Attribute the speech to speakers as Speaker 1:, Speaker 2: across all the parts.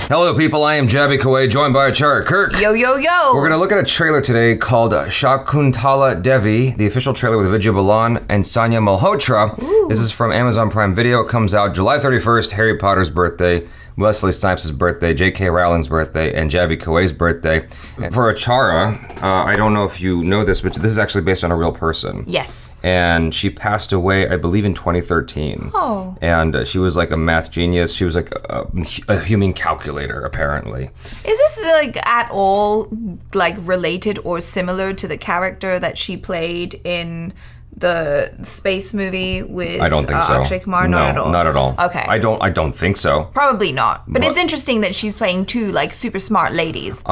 Speaker 1: Hello people, I am Jaby Koay, joined by Achara Kirk.
Speaker 2: Yo, yo, yo.
Speaker 1: We're going to look at a trailer today called SHAKUNTALA DEVI, the official trailer with Vidya, Balan, and Sanya Malhotra. Ooh. This is from Amazon Prime Video. It comes out July 31st, Harry Potter's birthday, Wesley Snipes' birthday, J.K. Rowling's birthday, and Jaby Koay's birthday. And for Achara, I don't know if you know this, but this is actually based on a real person.
Speaker 2: Yes.
Speaker 1: And she passed away, I believe, in 2013.
Speaker 2: Oh.
Speaker 1: And she was like a math genius. She was like a human calculator, apparently.
Speaker 2: Is this like at all like related or similar to the character that she played in the space movie with
Speaker 1: I don't think so.
Speaker 2: Akshay Kumar?
Speaker 1: No,
Speaker 2: not at all.
Speaker 1: Not at all.
Speaker 2: Okay.
Speaker 1: I don't think so.
Speaker 2: Probably not. But it's interesting that she's playing two like super smart ladies.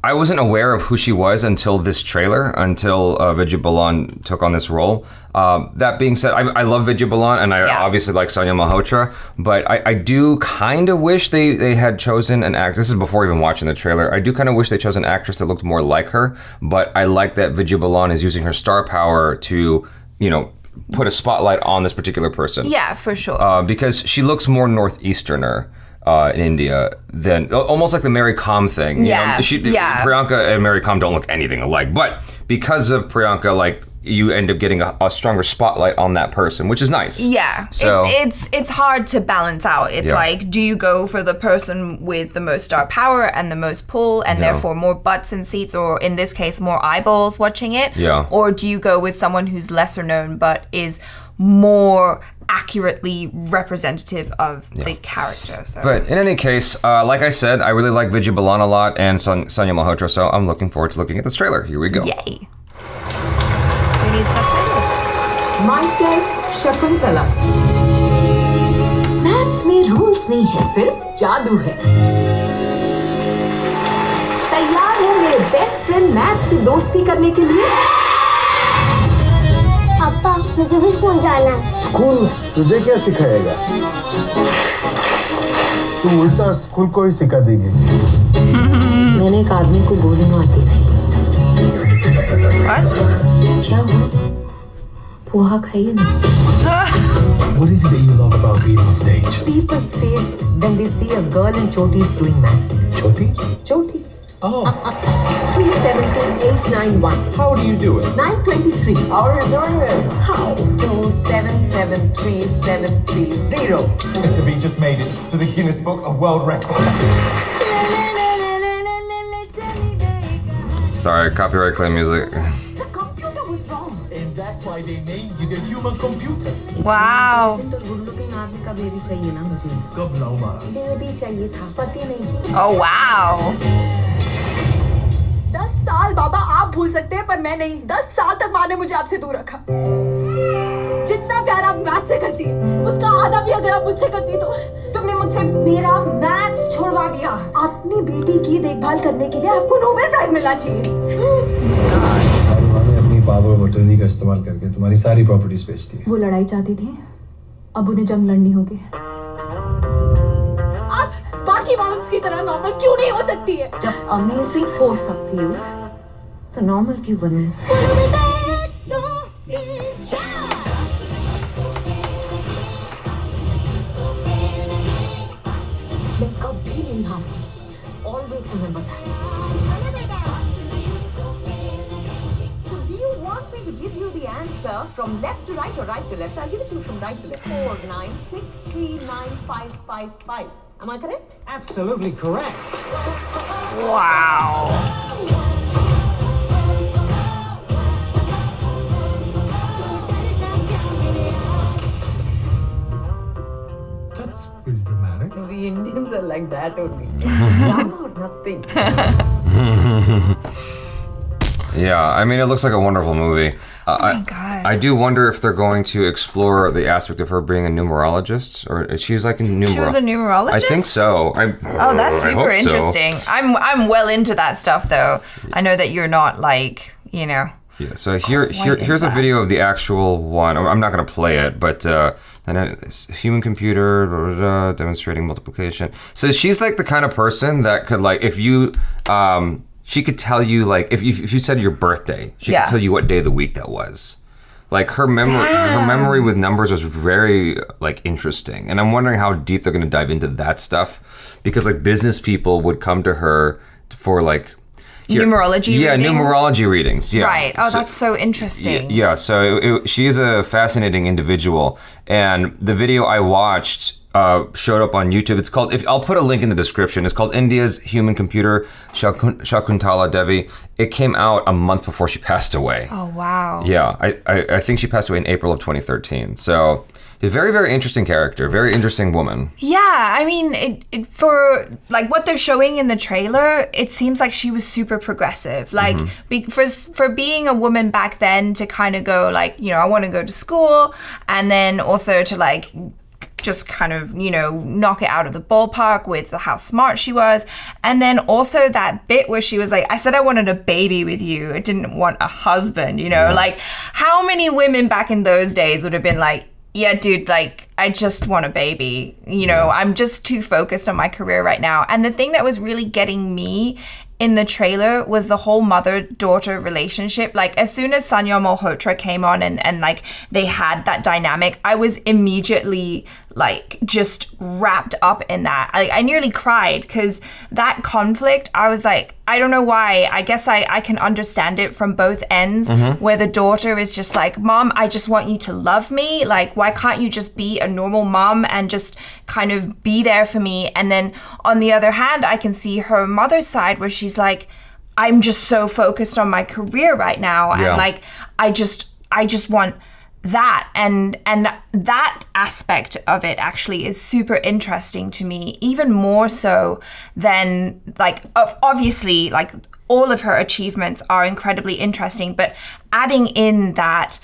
Speaker 1: I wasn't aware of who she was until this trailer, until Vidya Balan took on this role. That being said, I love Vidya Balan, and I obviously like Sanya Malhotra, but I do kind of wish they had chosen an actress. This is before even watching the trailer. I do kind of wish they chose an actress that looked more like her, but I like that Vidya Balan is using her star power to, put a spotlight on this particular person.
Speaker 2: Yeah, for sure.
Speaker 1: Because she looks more Northeasterner. In India, than almost like the Mary Kom thing. Priyanka and Mary Kom don't look anything alike, but because of Priyanka, like you end up getting a stronger spotlight on that person, which is nice.
Speaker 2: Yeah, so it's hard to balance out. It's like, do you go for the person with the most star power and the most pull, and therefore more butts in seats, or in this case, more eyeballs watching it?
Speaker 1: Yeah.
Speaker 2: Or do you go with someone who's lesser known but is more accurately representative of the character? So.
Speaker 1: But in any case, like I said, I really like Vidya Balan a lot and Sanya Malhotra, so I'm looking forward to looking at this trailer. Here we go.
Speaker 2: Yay. We need subtitles.
Speaker 3: Myself, Shakuntala. Maths में rules नहीं है, सिर्फ जादू है. तैयार हो मेरे best friend math से दोस्ती करने के लिए?
Speaker 4: पापा, मुझे भी स्कूल जाना है।
Speaker 5: स्कूल? तुझे क्या सिखाएगा? तू उल्टा स्कूल को ही सिखा देगी।
Speaker 3: मैंने एक आदमी को गोली मार दी थी। क्या हुआ? पोहा खाइए ना।
Speaker 5: What is it that you love about being on stage?
Speaker 3: People's face when they see a girl in chotis doing maths.
Speaker 5: Choti?
Speaker 3: Choti.
Speaker 5: Oh.
Speaker 3: 372,891.
Speaker 5: How do you do it?
Speaker 3: 923.
Speaker 5: How are you doing this?
Speaker 3: How? 2773730.
Speaker 5: Mr. B just made it to the Guinness Book of World Records.
Speaker 1: Sorry, copyright claim music.
Speaker 3: The computer was wrong.
Speaker 5: And that's why they named you the human computer.
Speaker 2: Wow.
Speaker 3: good looking आदमी का baby चाहिए ना मुझे.
Speaker 5: कब लाऊं मारा?
Speaker 3: Baby चाहिए था, पति नहीं.
Speaker 2: Oh wow.
Speaker 6: 10 साल बाबा आप भूल सकते हैं पर मैं नहीं. 10 साल तक माँ ने मुझे आपसे दूर रखा. जितना प्यार आप मैथ से करती है, उसका आधा भी अगर आप मुझसे करती तो.
Speaker 3: तुमने मुझसे मेरा मैथ्स छोड़वा दिया.
Speaker 6: अपनी बेटी की देखभाल करने के लिए आपको नोबेल प्राइज मिलना चाहिए.
Speaker 5: अपनी पावर ऑफ अटर्नी का इस्तेमाल करके तुम्हारी सारी प्रॉपर्टीज बेच दी.
Speaker 6: वो लड़ाई चाहती थी, अब उन्हें जंग लड़नी होगी. आप बाकी मॉडल्स की तरह नॉर्मल क्यों नहीं हो सकती है?
Speaker 3: जब अमेजिंग हो सकती हूँ, तो नॉर्मल क्यों बने? मैं कभी नहीं हारती. Always remember that. So do you want me to give you the answer from left to right or right to left? I'll give it to you from right to left. 496395555. Am I correct?
Speaker 5: Absolutely correct.
Speaker 2: Wow.
Speaker 5: That's pretty dramatic.
Speaker 3: The Indians are like that only. Drama or nothing.
Speaker 1: Yeah, I mean, it looks like a wonderful movie.
Speaker 2: Oh my God.
Speaker 1: I do wonder if they're going to explore the aspect of her being a numerologist, or she's like a numerologist.
Speaker 2: She was a numerologist?
Speaker 1: I think so.
Speaker 2: Oh, that's super interesting. I'm well into that stuff though. I know that you're not like,
Speaker 1: Yeah, so here's a video of the actual one. I'm not going to play it, but and it's human computer, demonstrating multiplication. So she's like the kind of person that could, like, if you, she could tell you, like, if you said your birthday, she could tell you what day of the week that was. Like her memory with numbers was very like interesting, and I'm wondering how deep they're going to dive into that stuff, because like business people would come to her for like
Speaker 2: numerology readings?
Speaker 1: Numerology readings. Yeah,
Speaker 2: right. Oh, that's so interesting.
Speaker 1: Yeah, so she's a fascinating individual, and the video I watched showed up on YouTube. It's called, I'll put a link in the description. It's called India's Human Computer, Shakuntala Devi. It came out a month before she passed away.
Speaker 2: Oh, wow.
Speaker 1: Yeah, I think she passed away in April of 2013. So a very, very interesting character, very interesting woman.
Speaker 2: Yeah, I mean, for like what they're showing in the trailer, it seems like she was super progressive. Like for being a woman back then to kind of go like, you know, I want to go to school, and then also to like just kind of, you know, knock it out of the ballpark with how smart she was. And then also that bit where she was like, I said I wanted a baby with you. I didn't want a husband, you know? Like, how many women back in those days would have been like, yeah, dude, like, I just want a baby. You know, I'm just too focused on my career right now. And the thing that was really getting me in the trailer was the whole mother-daughter relationship. Like, as soon as Sanya Malhotra came on and like they had that dynamic, I was immediately like just wrapped up in that. I nearly cried, because that conflict, I was like, I don't know why. I guess I can understand it from both ends, where the daughter is just like, Mom, I just want you to love me. Like, why can't you just be a normal mom and just kind of be there for me? And then on the other hand, I can see her mother's side where she's like, I'm just so focused on my career right now. And like, I just want that. And that aspect of it actually is super interesting to me, even more so than like, obviously, like all of her achievements are incredibly interesting, but adding in that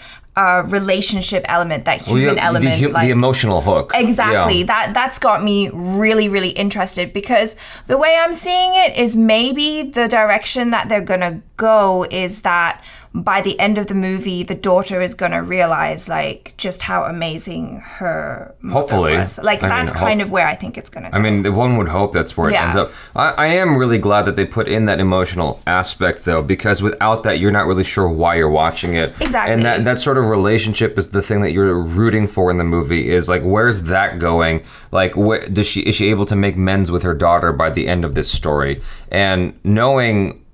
Speaker 2: relationship element, that human element,
Speaker 1: the emotional hook.
Speaker 2: Exactly. That's got me really, really interested, because the way I'm seeing it is maybe the direction that they're gonna go is that by the end of the movie, the daughter is gonna realize like just how amazing her mother was. Like, that's kind of where I think it's gonna go.
Speaker 1: I mean, one would hope that's where it ends up. I am really glad that they put in that emotional aspect, though, because without that, you're not really sure why you're watching it.
Speaker 2: Exactly.
Speaker 1: And that sort of relationship is the thing that you're rooting for in the movie. Is like, where's that going? Like, is she able to make amends with her daughter by the end of this story? And knowing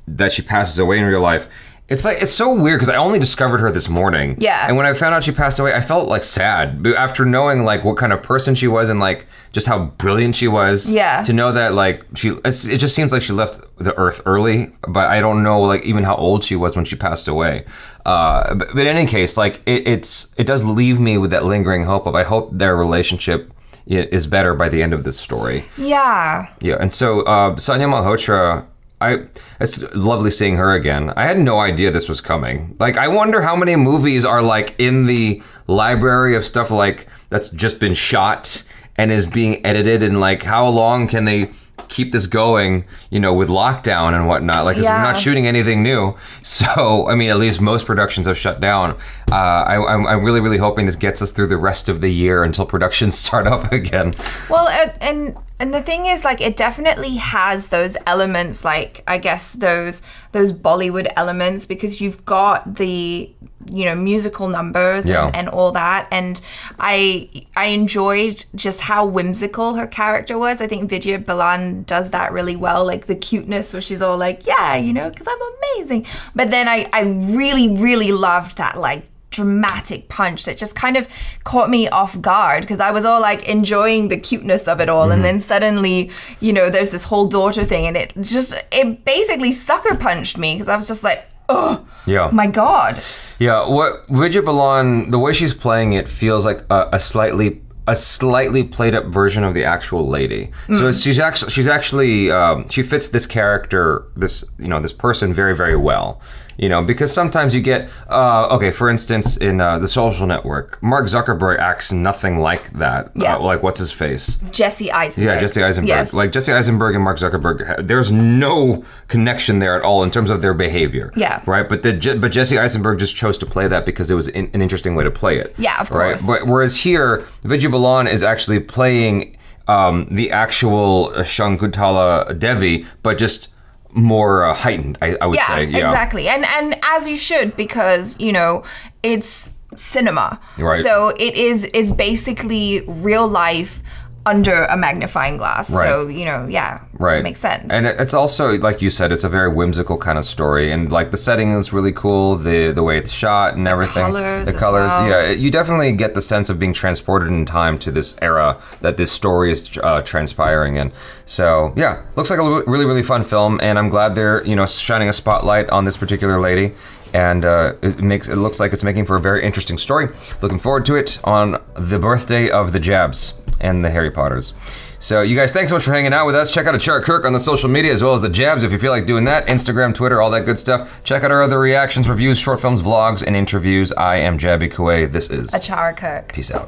Speaker 1: that she passes away in real life, it's so weird, because I only discovered her this morning. Yeah. And when I found out she passed away, I felt like sad. But after knowing like what kind of person she was and like just how brilliant she was. Yeah. To know that like it just seems like she left the earth early, but I don't know like even how old she was when she passed away. But in any case, like it does leave me with that lingering hope of, I hope their relationship is better by the end of this story. Yeah. Yeah. And so Sanya Malhotra, it's lovely seeing her again. I had no idea this was coming. Like, I wonder how many movies are like in the library of stuff like that's just been shot and is being edited, and like how long can they keep this going, you know, with lockdown and whatnot. Like, 'cause we're not shooting anything new. So, I mean, at least most productions have shut down. I'm really, really hoping this gets us through the rest of the year until productions start up again.
Speaker 2: Well, and the thing is, like, it definitely has those elements, like, I guess those Bollywood elements, because you've got the, you know, musical numbers and all that. And I enjoyed just how whimsical her character was. I think Vidya Balan does that really well, like the cuteness where she's all like, yeah, you know, because I'm amazing. But then I really, really loved that, like, dramatic punch that just kind of caught me off guard, because I was all like enjoying the cuteness of it all, and then suddenly, you know, there's this whole daughter thing, and it basically sucker punched me, because I was just like, oh my god.
Speaker 1: Yeah, what Vidya Balan, the way she's playing it feels like a slightly played up version of the actual lady. So she's actually she fits this character, this person very, very well. You know, because sometimes you get, for instance, in The Social Network, Mark Zuckerberg acts nothing like that. Yeah. Like, what's his face?
Speaker 2: Jesse Eisenberg.
Speaker 1: Yeah, Jesse Eisenberg. Yes. Like, Jesse Eisenberg and Mark Zuckerberg, there's no connection there at all in terms of their behavior. Yeah. Right? But Jesse Eisenberg just chose to play that because it was an interesting way to play it.
Speaker 2: Yeah, of course.
Speaker 1: But whereas here, Vidya Balan is actually playing the actual Shakuntala Devi, but just more heightened, I would say. Yeah,
Speaker 2: exactly. And as you should, because, you know, it's cinema.
Speaker 1: Right.
Speaker 2: So it's basically real life under a magnifying glass.
Speaker 1: Right.
Speaker 2: So, you know,
Speaker 1: right.
Speaker 2: It makes sense.
Speaker 1: And it's also, like you said, it's a very whimsical kind of story. And like the setting is really cool, the way it's shot and everything.
Speaker 2: The
Speaker 1: colors,
Speaker 2: well.
Speaker 1: yeah. You definitely get the sense of being transported in time to this era that this story is transpiring in. So yeah, looks like a really, really fun film. And I'm glad they're, you know, shining a spotlight on this particular lady. And it looks like it's making for a very interesting story. Looking forward to it on the birthday of the Jabs and the Harry Potters. So you guys, thanks so much for hanging out with us. Check out Achara Kirk on the social media as well as the Jabs if you feel like doing that. Instagram, Twitter, all that good stuff. Check out our other reactions, reviews, short films, vlogs, and interviews. I am Jaby Koay. This is
Speaker 2: Achara Kirk.
Speaker 1: Peace out.